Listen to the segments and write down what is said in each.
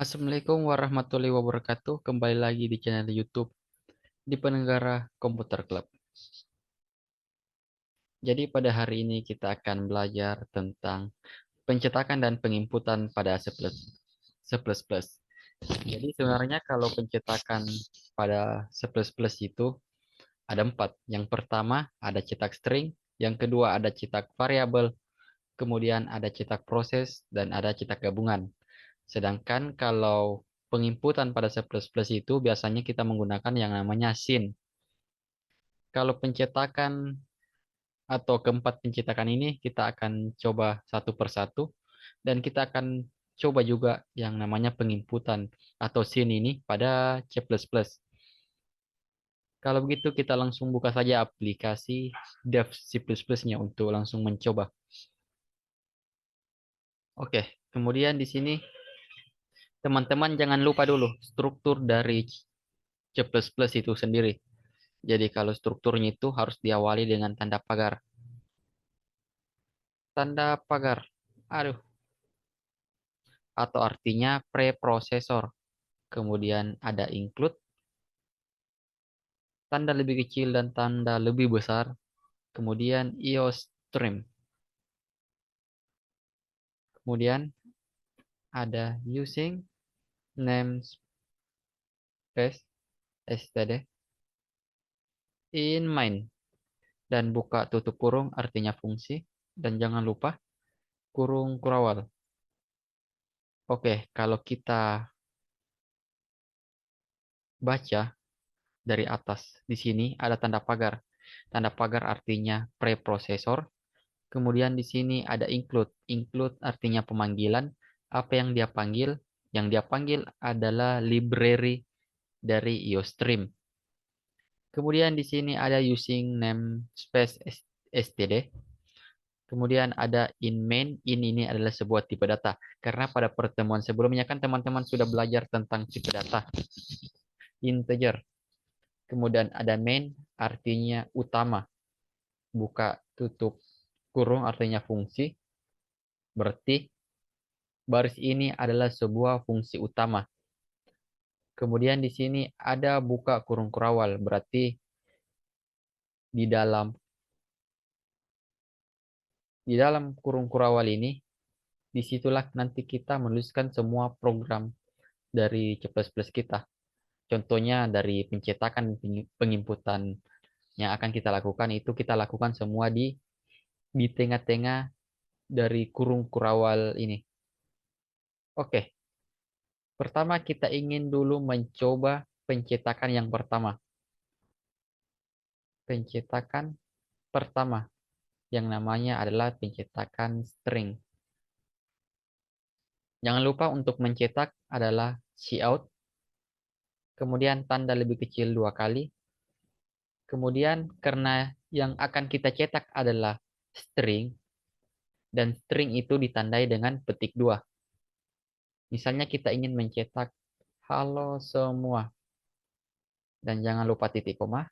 Assalamualaikum warahmatullahi wabarakatuh. Kembali lagi di channel YouTube di Penenggara Komputer Club. Jadi pada hari ini kita akan belajar tentang pencetakan dan penginputan pada C++. Jadi sebenarnya kalau pencetakan pada C++ itu ada 4. Yang pertama ada cetak string, yang kedua ada cetak variabel, kemudian ada cetak proses, dan ada cetak gabungan. Sedangkan kalau penginputan pada C++ itu biasanya kita menggunakan yang namanya sin. Kalau pencetakan atau keempat pencetakan ini kita akan coba satu persatu dan kita akan coba juga yang namanya penginputan atau sin ini pada C++. Kalau begitu kita langsung buka saja aplikasi dev C++-nya untuk langsung mencoba. Oke, kemudian di sini teman-teman jangan lupa dulu struktur dari C++ itu sendiri. Jadi kalau strukturnya itu harus diawali dengan tanda pagar. Tanda pagar. Aduh, atau artinya preprosesor. Kemudian ada include, tanda lebih kecil dan tanda lebih besar. Kemudian IOStream. Kemudian ada using namespace std in main. Dan buka tutup kurung artinya fungsi. Dan jangan lupa kurung kurawal. Oke, kalau kita baca dari atas, di sini ada tanda pagar. Tanda pagar artinya preprosesor. Kemudian di sini ada include. Include artinya pemanggilan. Apa yang dia panggil? Yang dia panggil adalah library dari IOStream. Kemudian di sini ada using namespace std. Kemudian ada in main. In ini adalah sebuah tipe data. Karena pada pertemuan sebelumnya kan teman-teman sudah belajar tentang tipe data. Integer. Kemudian ada main artinya utama. Buka tutup kurung artinya fungsi. Berarti baris ini adalah sebuah fungsi utama. Kemudian di sini ada buka kurung kurawal. Berarti di dalam kurung kurawal ini, disitulah nanti kita menuliskan semua program dari C++ kita. Contohnya dari pencetakan dan penginputan yang akan kita lakukan itu kita lakukan semua di tengah-tengah dari kurung kurawal ini. Oke, pertama kita ingin dulu mencoba pencetakan yang pertama. Pencetakan pertama yang namanya adalah pencetakan string. Jangan lupa untuk mencetak adalah cout, kemudian tanda lebih kecil 2 kali, kemudian karena yang akan kita cetak adalah string, dan string itu ditandai dengan petik 2. Misalnya kita ingin mencetak halo semua, dan jangan lupa titik koma,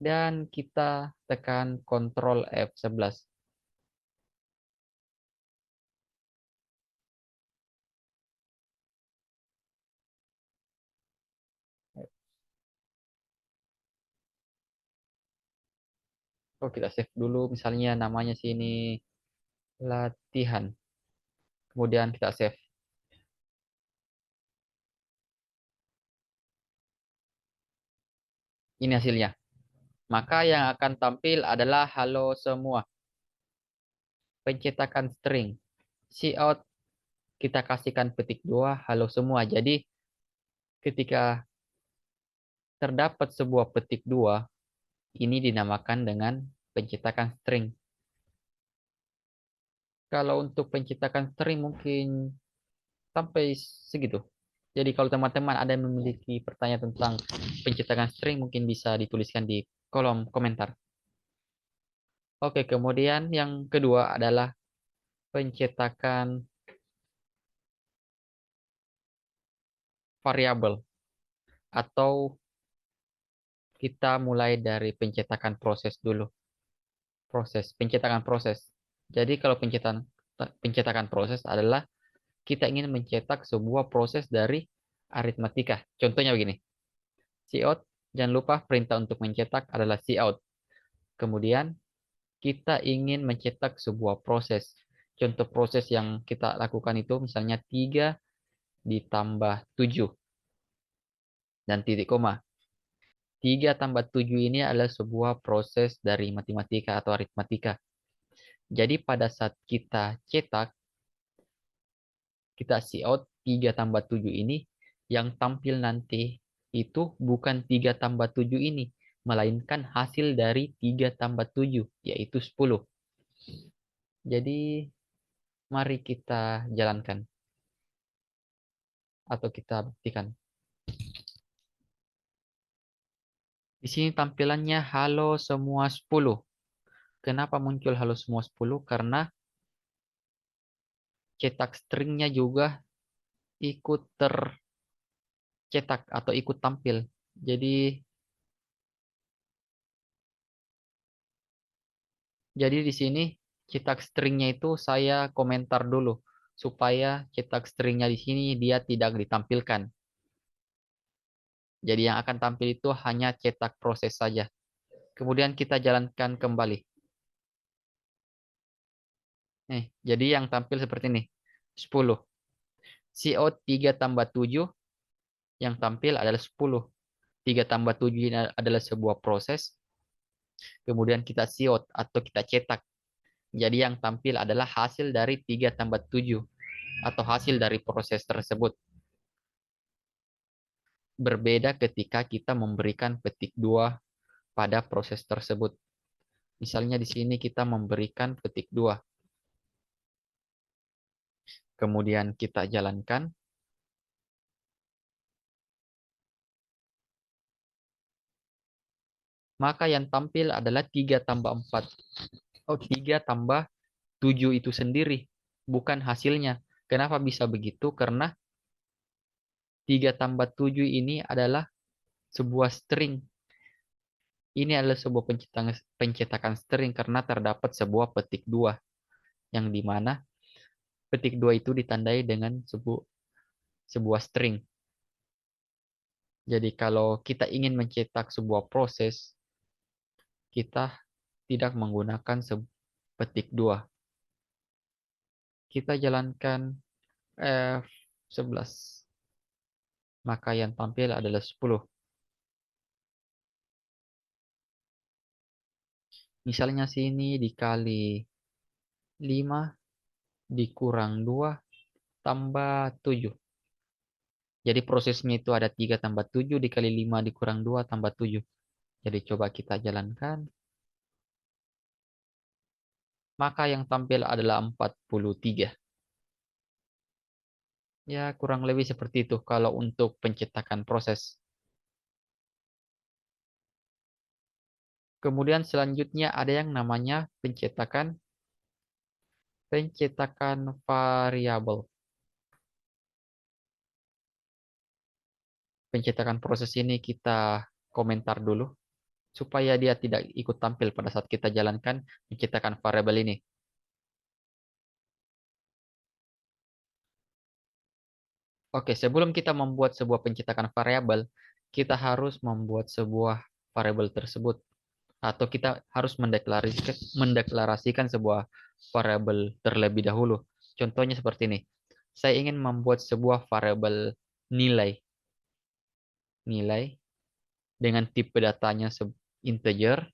dan kita tekan Ctrl F11. Oh, kita save dulu, misalnya namanya sini latihan. Kemudian kita save. Ini hasilnya. Maka yang akan tampil adalah halo semua. Pencetakan string. Cout kita kasihkan petik 2 halo semua. Jadi ketika terdapat sebuah petik 2, ini dinamakan dengan pencetakan string. Kalau untuk pencetakan string mungkin sampai segitu. Jadi kalau teman-teman ada yang memiliki pertanyaan tentang pencetakan string mungkin bisa dituliskan di kolom komentar. Oke, kemudian yang kedua adalah pencetakan variabel atau kita mulai dari pencetakan proses dulu. Pencetakan proses. Jadi kalau pencetakan proses adalah kita ingin mencetak sebuah proses dari aritmatika. Contohnya begini. Cout, jangan lupa perintah untuk mencetak adalah cout. Kemudian kita ingin mencetak sebuah proses. Contoh proses yang kita lakukan itu misalnya 3 ditambah 7 dan titik koma. 3 tambah 7 ini adalah sebuah proses dari matematika atau aritmatika. Jadi pada saat kita cetak, kita cout 3 tambah 7 ini, yang tampil nanti itu bukan 3 tambah 7 ini, melainkan hasil dari 3 tambah 7, yaitu 10. Jadi, mari kita jalankan atau kita buktikan. Di sini tampilannya halo semua 10. Kenapa muncul halo semua 10? Karena cetak stringnya juga ikut tercetak atau ikut tampil. Jadi di sini cetak stringnya itu saya komentar dulu supaya cetak stringnya di sini dia tidak ditampilkan. Jadi yang akan tampil itu hanya cetak proses saja. Kemudian kita jalankan kembali. Jadi yang tampil seperti ini. 10. Cout 3 tambah 7 yang tampil adalah 10. 3 tambah 7 ini adalah sebuah proses. Kemudian kita cout atau kita cetak. Jadi yang tampil adalah hasil dari 3 tambah 7 atau hasil dari proses tersebut. Berbeda ketika kita memberikan petik 2 pada proses tersebut. Misalnya di sini kita memberikan petik 2. Kemudian kita jalankan. Maka yang tampil adalah 3 tambah 4. 3 tambah 7 itu sendiri, bukan hasilnya. Kenapa bisa begitu? Karena 3 tambah 7 ini adalah sebuah string. Ini adalah sebuah pencetakan string karena terdapat sebuah petik 2, yang dimana petik 2 itu ditandai dengan sebuah string. Jadi kalau kita ingin mencetak sebuah proses, kita tidak menggunakan petik 2. Kita jalankan F11. Maka yang tampil adalah 10. Misalnya sini dikali 5 dikurang 2 tambah 7. Jadi prosesnya itu ada 3 tambah 7 dikali 5 dikurang 2 tambah 7. Jadi coba kita jalankan. Maka yang tampil adalah 43. Ya, kurang lebih seperti itu kalau untuk pencetakan proses. Kemudian selanjutnya ada yang namanya pencetakan variabel. Pencetakan proses ini kita komentar dulu supaya dia tidak ikut tampil pada saat kita jalankan pencetakan variabel ini. Oke, sebelum kita membuat sebuah pencetakan variabel, kita harus membuat sebuah variabel tersebut atau kita harus mendeklarasikan sebuah variabel terlebih dahulu. Contohnya seperti ini. Saya ingin membuat sebuah variabel nilai. Nilai dengan tipe datanya integer,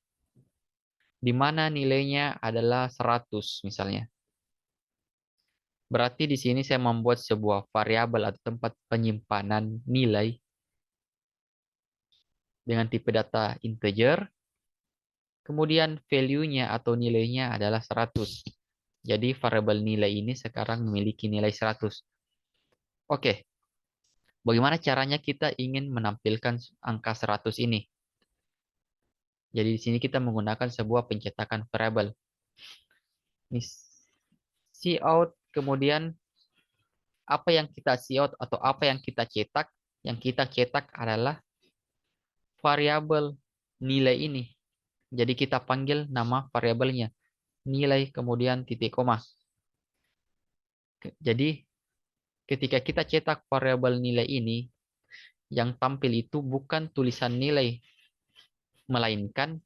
di mana nilainya adalah 100 misalnya. Berarti di sini saya membuat sebuah variabel atau tempat penyimpanan nilai dengan tipe data integer. Kemudian value-nya atau nilainya adalah 100. Jadi variabel nilai ini sekarang memiliki nilai 100. Oke, bagaimana caranya kita ingin menampilkan angka 100 ini? Jadi di sini kita menggunakan sebuah pencetakan variabel. Ini cout, kemudian apa yang kita cout atau apa yang kita cetak? Yang kita cetak adalah variabel nilai ini. Jadi kita panggil nama variabelnya. Nilai kemudian titik koma. Jadi Ketika kita cetak variabel nilai ini, yang tampil itu bukan tulisan nilai, melainkan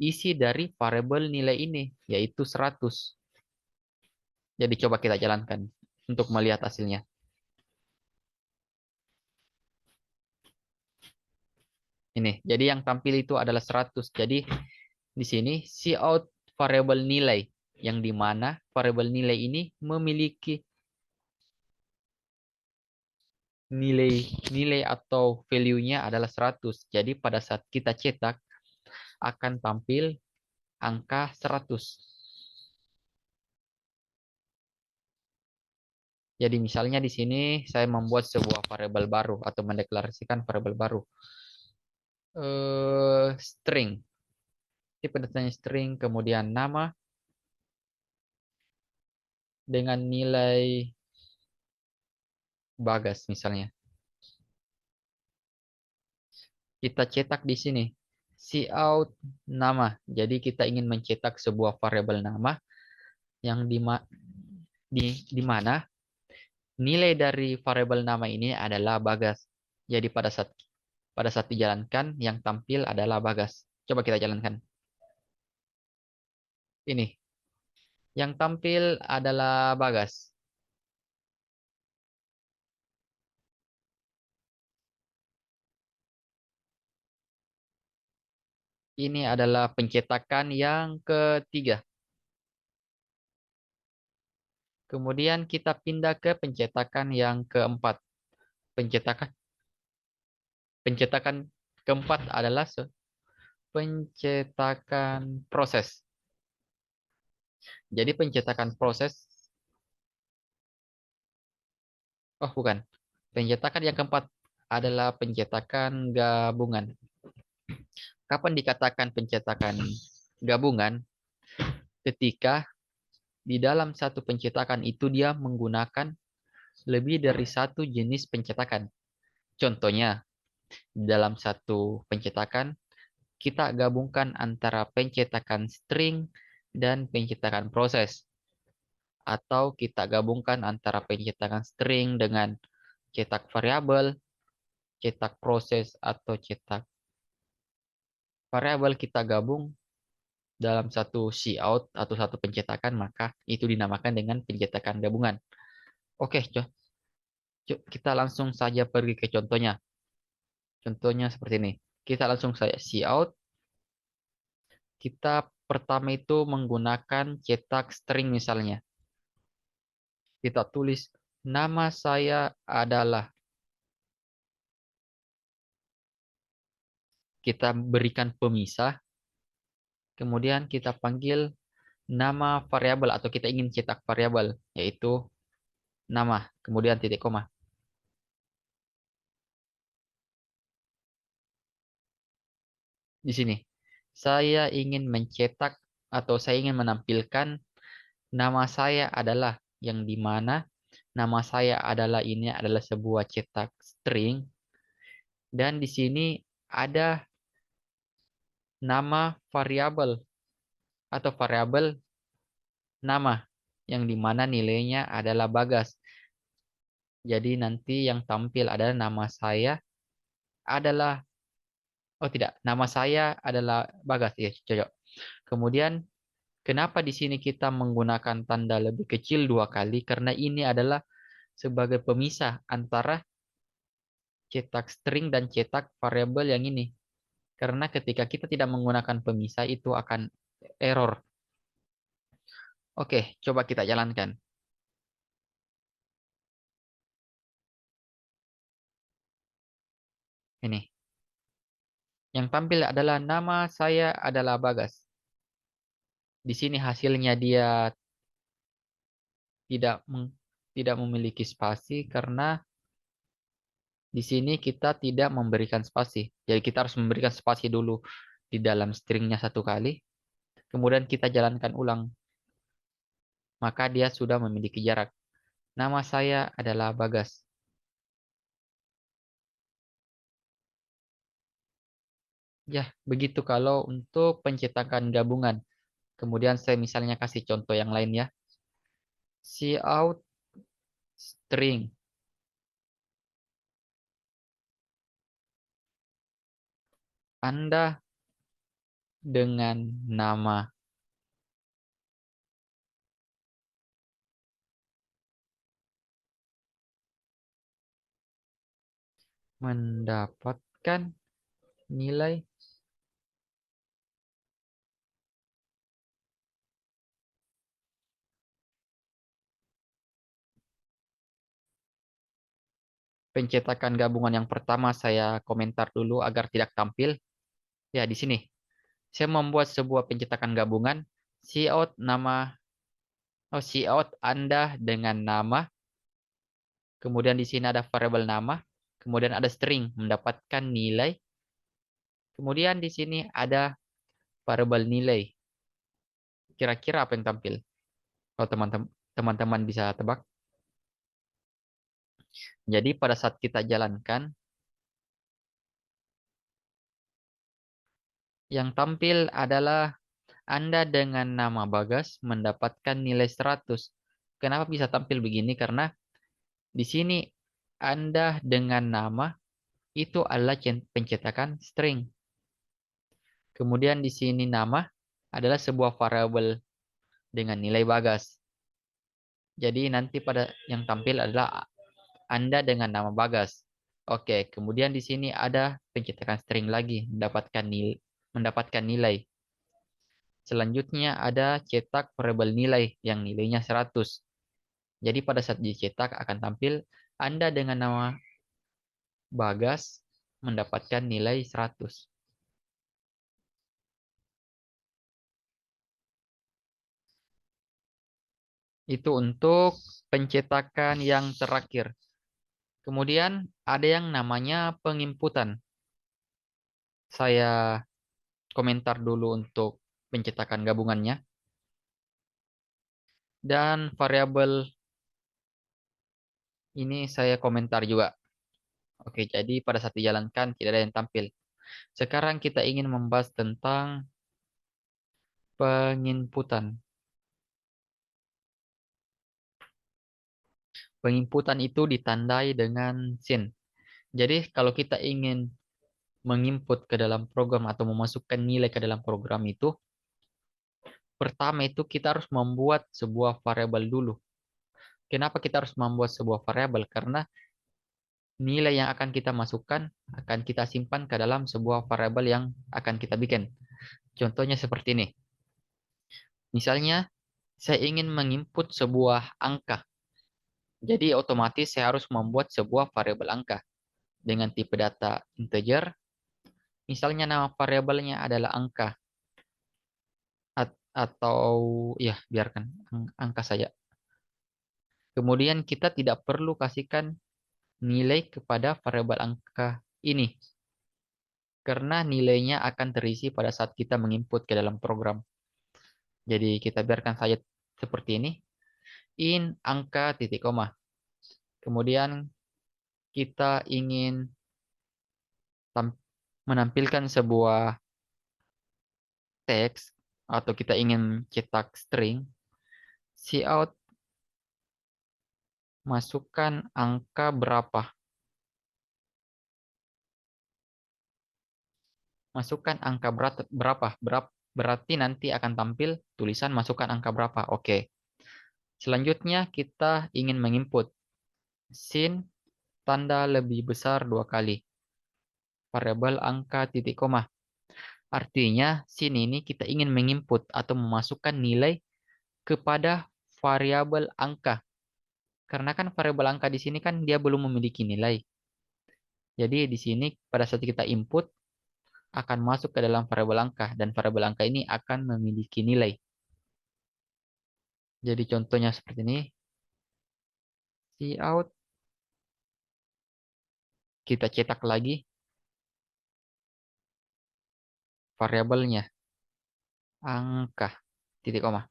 isi dari variabel nilai ini, yaitu 100. Jadi coba kita jalankan untuk melihat hasilnya. Ini, jadi yang tampil itu adalah 100. Jadi di sini cout variabel nilai, yang dimana variabel nilai ini memiliki nilai nilai atau value-nya adalah 100. Jadi pada saat kita cetak akan tampil angka 100. Jadi misalnya di sini saya membuat sebuah variabel baru atau mendeklarasikan variabel baru. String. Tipe datanya string, kemudian nama dengan nilai Bagas misalnya. Kita cetak di sini cout nama. Jadi kita ingin mencetak sebuah variabel nama yang di mana nilai dari variabel nama ini adalah Bagas. Jadi pada saat dijalankan yang tampil adalah Bagas. Coba kita jalankan. Ini yang tampil adalah Bagas. Ini adalah pencetakan yang ketiga. Kemudian kita pindah ke pencetakan yang keempat. Pencetakan pencetakan keempat adalah pencetakan proses. Jadi pencetakan proses, oh bukan. Pencetakan yang keempat adalah pencetakan gabungan. Kapan dikatakan pencetakan gabungan? Ketika di dalam satu pencetakan itu dia menggunakan lebih dari satu jenis pencetakan. Contohnya, dalam satu pencetakan, kita gabungkan antara pencetakan string dan pencetakan proses. Atau kita gabungkan antara pencetakan string dengan cetak variabel, cetak proses, atau cetak variabel kita gabung dalam satu cout atau satu pencetakan, maka itu dinamakan dengan pencetakan gabungan. Oke, kita langsung saja pergi ke contohnya. Contohnya seperti ini. Kita langsung saja cout. Kita pertama itu menggunakan cetak string misalnya. Kita tulis nama saya adalah. Kita berikan pemisah. Kemudian kita panggil nama variabel atau kita ingin cetak variabel, yaitu nama, kemudian titik koma. Di sini, saya ingin mencetak atau saya ingin menampilkan nama saya adalah, yang dimana nama saya adalah ini adalah sebuah cetak string, dan di sini ada nama variabel atau variabel nama, yang dimana nilainya adalah Bagas. Jadi nanti yang tampil adalah nama saya adalah, oh tidak, nama saya adalah Bagas, ya cocok. Kemudian kenapa di sini kita menggunakan tanda lebih kecil dua kali? Karena ini adalah sebagai pemisah antara cetak string dan cetak variabel yang ini. Karena ketika kita tidak menggunakan pemisah itu akan error. Oke, coba kita jalankan. Ini. Yang tampil adalah nama saya adalah Bagas. Di sini hasilnya dia tidak tidak memiliki spasi karena di sini kita tidak memberikan spasi. Jadi kita harus memberikan spasi dulu di dalam stringnya satu kali. Kemudian kita jalankan ulang. Maka dia sudah memiliki jarak. Nama saya adalah Bagas. Ya, begitu kalau untuk pencetakan gabungan. Kemudian saya misalnya kasih contoh yang lain ya. Cout string. Anda dengan nama mendapatkan nilai pencetakan gabungan yang pertama saya komentar dulu agar tidak tampil. Ya, di sini. Saya membuat sebuah pencetakan gabungan cout nama cout Anda dengan nama, kemudian di sini ada variabel nama, kemudian ada string mendapatkan nilai, kemudian di sini ada variabel nilai. Kira-kira apa yang tampil? Kalau teman-teman bisa tebak. Jadi pada saat kita jalankan, yang tampil adalah Anda dengan nama Bagas mendapatkan nilai 100. Kenapa bisa tampil begini? Karena di sini Anda dengan nama itu adalah pencetakan string. Kemudian di sini nama adalah sebuah variabel dengan nilai Bagas. Jadi nanti pada yang tampil adalah Anda dengan nama Bagas. Oke, kemudian di sini ada pencetakan string lagi, mendapatkan nilai. Selanjutnya ada cetak variabel nilai yang nilainya 100. Jadi pada saat dicetak akan tampil Anda dengan nama Bagas mendapatkan nilai 100. Itu untuk pencetakan yang terakhir. Kemudian ada yang namanya penginputan. Saya komentar dulu untuk pencetakan gabungannya. Dan variabel ini saya komentar juga. Oke, jadi pada saat dijalankan tidak ada yang tampil. Sekarang kita ingin membahas tentang penginputan. Penginputan itu ditandai dengan sin. Jadi kalau kita ingin menginput ke dalam program atau memasukkan nilai ke dalam program itu, pertama itu kita harus membuat sebuah variabel dulu. Kenapa kita harus membuat sebuah variabel? Karena nilai yang akan kita masukkan akan kita simpan ke dalam sebuah variabel yang akan kita bikin. Contohnya seperti ini. Misalnya, saya ingin menginput sebuah angka. Jadi otomatis saya harus membuat sebuah variabel angka dengan tipe data integer. Misalnya nama variabelnya adalah angka atau ya biarkan angka saja. Kemudian kita tidak perlu kasihkan nilai kepada variabel angka ini karena nilainya akan terisi pada saat kita menginput ke dalam program. Jadi kita biarkan saja seperti ini. In angka titik koma. Kemudian kita ingin menampilkan sebuah teks atau kita ingin cetak string, cout masukkan angka berapa. Masukkan angka berapa. Berarti nanti akan tampil tulisan masukkan angka berapa. Oke. Selanjutnya kita ingin menginput sin tanda lebih besar 2 kali. Variabel angka titik koma. Artinya sini ini kita ingin menginput atau memasukkan nilai kepada variabel angka. Karena kan variabel angka di sini kan dia belum memiliki nilai. Jadi di sini pada saat kita input akan masuk ke dalam variabel angka dan variabel angka ini akan memiliki nilai. Jadi contohnya seperti ini. Cout kita cetak lagi variabelnya angka titik koma.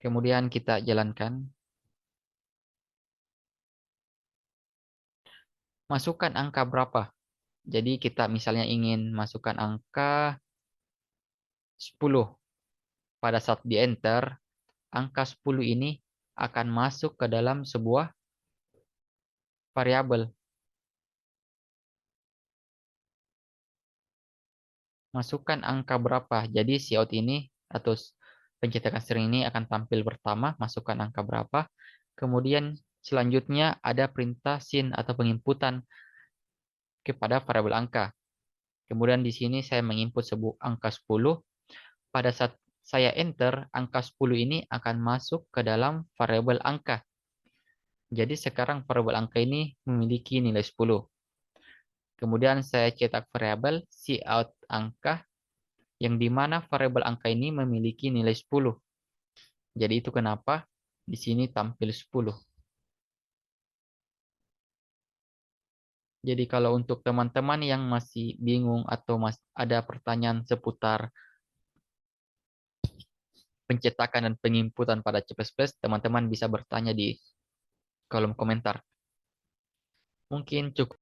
Kemudian kita jalankan. Masukkan angka berapa. Jadi kita misalnya ingin masukkan angka 10. Pada saat di enter, angka 10 ini akan masuk ke dalam sebuah variabel. Masukkan angka berapa. Jadi cout ini atau pencetakan string ini akan tampil pertama, masukkan angka berapa. Kemudian selanjutnya ada perintah sin atau penginputan kepada variabel angka. Kemudian di sini saya menginput sebuah angka 10. Pada saat saya enter, angka 10 ini akan masuk ke dalam variabel angka. Jadi sekarang variabel angka ini memiliki nilai 10. Kemudian saya cetak variabel cout angka yang dimana variabel angka ini memiliki nilai 10. Jadi itu kenapa di sini tampil 10. Jadi kalau untuk teman-teman yang masih bingung atau ada pertanyaan seputar pencetakan dan penginputan pada C++, teman-teman bisa bertanya di kolom komentar. Mungkin cukup.